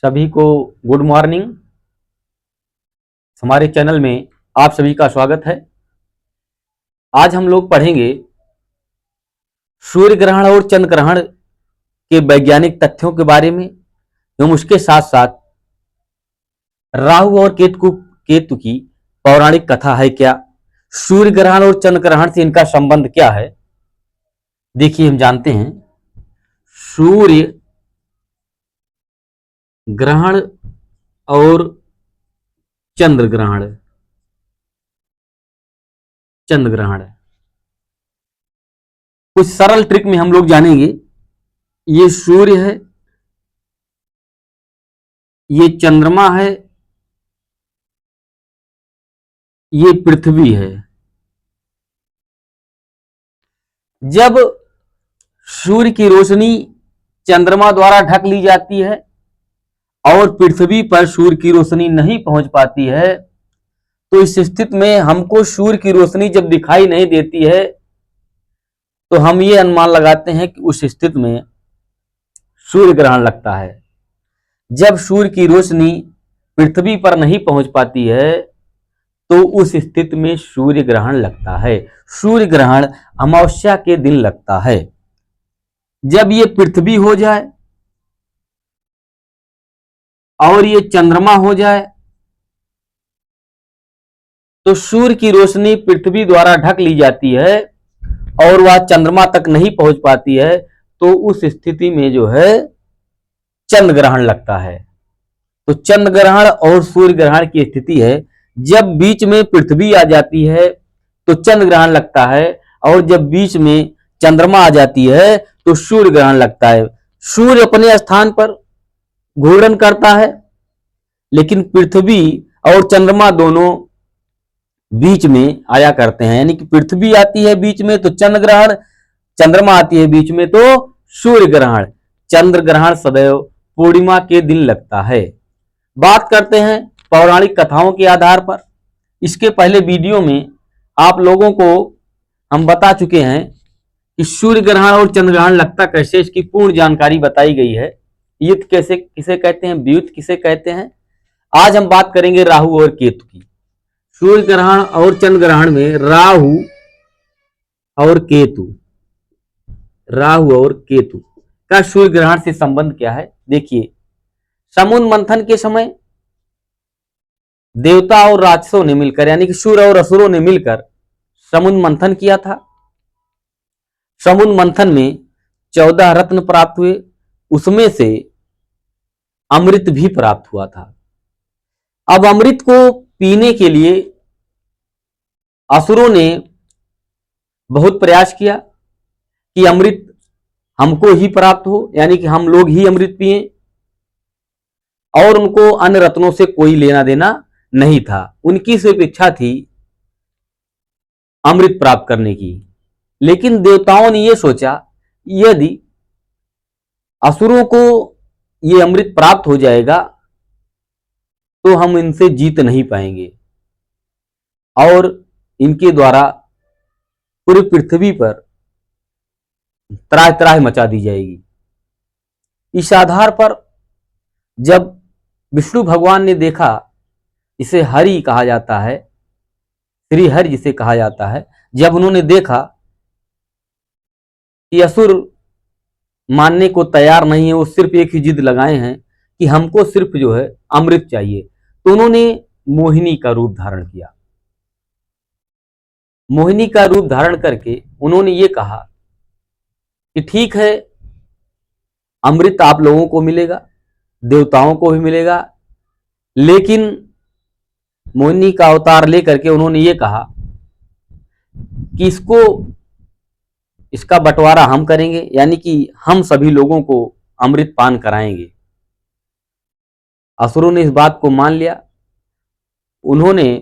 सभी को good morning. हमारे चैनल में आप सभी का स्वागत है। आज हम लोग पढ़ेंगे सूर्य ग्रहण और चंद्र ग्रहण के वैज्ञानिक तथ्यों के बारे में एवं उसके साथ साथ राहु और केतु की पौराणिक कथा है क्या, सूर्य ग्रहण और चंद्र ग्रहण से इनका संबंध क्या है। देखिए, हम जानते हैं सूर्य ग्रहण और चंद्र ग्रहण कुछ सरल ट्रिक में हम लोग जानेंगे। ये सूर्य है, ये चंद्रमा है, ये पृथ्वी है। जब सूर्य की रोशनी चंद्रमा द्वारा ढक ली जाती है और पृथ्वी पर सूर्य की रोशनी नहीं पहुंच पाती है, तो इस स्थिति में हमको सूर्य की रोशनी जब दिखाई नहीं देती है तो हम ये अनुमान लगाते हैं कि उस स्थिति में सूर्य ग्रहण लगता है। जब सूर्य की रोशनी पृथ्वी पर नहीं पहुंच पाती है तो उस स्थिति में सूर्य ग्रहण लगता है। सूर्य ग्रहण अमावस्या के दिन लगता है। जब ये पृथ्वी हो जाए और ये चंद्रमा हो जाए तो सूर्य की रोशनी पृथ्वी द्वारा ढक ली जाती है और वह चंद्रमा तक नहीं पहुंच पाती है, तो उस स्थिति में जो है चंद्र ग्रहण लगता है। तो चंद्र ग्रहण और सूर्य ग्रहण की स्थिति है, जब बीच में पृथ्वी आ जाती है तो चंद्र ग्रहण लगता है और जब बीच में चंद्रमा आ जाती है तो सूर्य ग्रहण लगता है। सूर्य अपने स्थान पर घूर्णन करता है, लेकिन पृथ्वी और चंद्रमा दोनों बीच में आया करते हैं। यानी कि पृथ्वी आती है बीच में तो चंद्र ग्रहण, चंद्रमा आती है बीच में तो सूर्य ग्रहण। चंद्र ग्रहण सदैव पूर्णिमा के दिन लगता है। बात करते हैं पौराणिक कथाओं के आधार पर। इसके पहले वीडियो में आप लोगों को हम बता चुके हैं कि सूर्य ग्रहण और चंद्र ग्रहण लगता कैसे, इसकी पूर्ण जानकारी बताई गई है। युद्ध कैसे किसे कहते हैं, व्युत्त किसे कहते हैं। आज हम बात करेंगे राहु और केतु की। सूर्य ग्रहण और चंद्र ग्रहण में राहु और केतु का सूर्य ग्रहण से संबंध क्या है। देखिए, समुद्र मंथन के समय देवता और राक्षसों ने मिलकर, यानी कि सूर्य और असुरों ने मिलकर समुद्र मंथन किया था। समुद्र मंथन में 14 रत्न प्राप्त हुए, उसमें से अमृत भी प्राप्त हुआ था। अब अमृत को पीने के लिए असुरों ने बहुत प्रयास किया कि अमृत हमको ही प्राप्त हो, यानी कि हम लोग ही अमृत पिएं, और उनको अन्य रत्नों से कोई लेना देना नहीं था। उनकी सिर्फ इच्छा थी अमृत प्राप्त करने की। लेकिन देवताओं ने यह सोचा, यदि असुरों को यह अमृत प्राप्त हो जाएगा तो हम इनसे जीत नहीं पाएंगे और इनके द्वारा पूरी पृथ्वी पर त्राह त्राह मचा दी जाएगी। इस आधार पर जब विष्णु भगवान ने देखा, इसे हरि कहा जाता है, श्री हरि जिसे कहा जाता है, जब उन्होंने देखा कि असुर मानने को तैयार नहीं है, वो सिर्फ एक ही जिद लगाए हैं कि हमको सिर्फ जो है अमृत चाहिए, तो उन्होंने मोहिनी का रूप धारण किया। मोहिनी का रूप धारण करके उन्होंने ये कहा कि ठीक है, अमृत आप लोगों को मिलेगा, देवताओं को भी मिलेगा, लेकिन मोहिनी का अवतार लेकर के उन्होंने ये कहा कि इसका बंटवारा हम करेंगे, यानी कि हम सभी लोगों को अमृत पान कराएंगे। असुरों ने इस बात को मान लिया। उन्होंने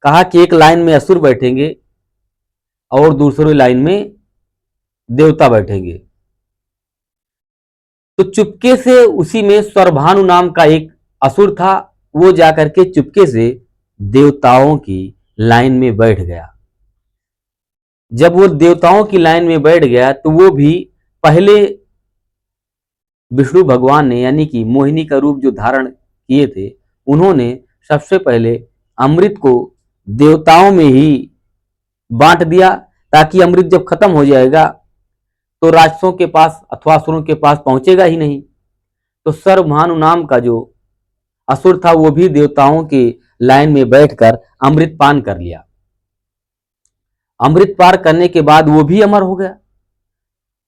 कहा कि एक लाइन में असुर बैठेंगे और दूसरी लाइन में देवता बैठेंगे। तो चुपके से उसी में स्वरभानु नाम का एक असुर था, वो जाकर के चुपके से देवताओं की लाइन में बैठ गया। जब वो देवताओं की लाइन में बैठ गया तो वो भी पहले विष्णु भगवान ने यानी कि मोहिनी का रूप जो धारण किए थे, उन्होंने सबसे पहले अमृत को देवताओं में ही बांट दिया, ताकि अमृत जब खत्म हो जाएगा तो राक्षसों के पास अथवा असुरों के पास पहुंचेगा ही नहीं। तो सर्वभानु नाम का जो असुर था वो भी देवताओं के लाइन में बैठकर अमृत पान कर लिया। अमृत पार करने के बाद वो भी अमर हो गया।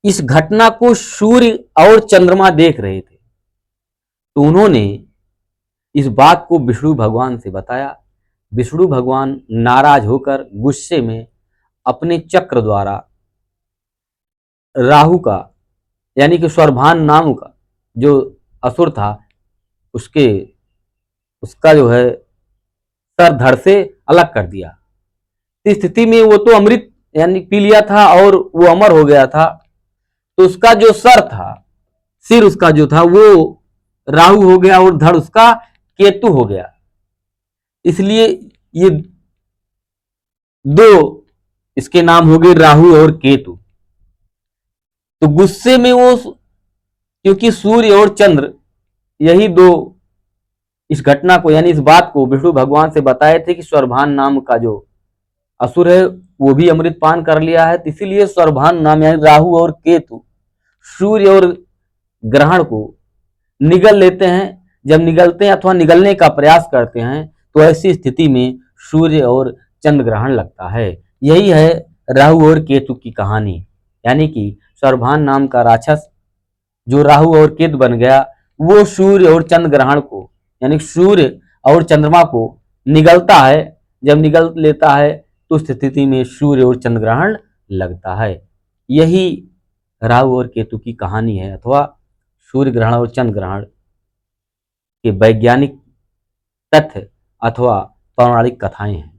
इस घटना को सूर्य और चंद्रमा देख रहे थे, तो उन्होंने इस बात को विष्णु भगवान से बताया। विष्णु भगवान नाराज होकर गुस्से में अपने चक्र द्वारा राहु का यानी कि स्वर्भान नाम का जो असुर था उसका जो है सर धड़ से अलग कर दिया। इस स्थिति में वो तो अमृत यानी पी लिया था और वो अमर हो गया था, तो उसका जो सर था, सिर उसका जो था वो राहु हो गया और धड़ उसका केतु हो गया। इसलिए ये दो इसके नाम हो गए राहु और केतु। तो गुस्से में वो, क्योंकि सूर्य और चंद्र यही दो इस घटना को यानी इस बात को विष्णु भगवान से बताए थे कि स्वर्भान नाम का जो असुर है वो भी अमृत पान कर लिया है, तो इसीलिए स्वर्भान नाम यानी राहु और केतु सूर्य और ग्रहण को निगल लेते हैं। जब निगलते हैं अथवा निगलने का प्रयास करते हैं तो ऐसी स्थिति में सूर्य और चंद्र ग्रहण लगता है। यही है राहु और केतु की कहानी, यानी कि स्वर्भान नाम का राक्षस जो राहु और केतु बन गया वो सूर्य और चंद्र ग्रहण को यानी सूर्य और चंद्रमा को निगलता है। जब निगल लेता है तो स्थिति में सूर्य और चंद्र ग्रहण लगता है। यही राहु और केतु की कहानी है, अथवा सूर्य ग्रहण और चंद्र ग्रहण के वैज्ञानिक तथ्य अथवा पौराणिक कथाएं हैं।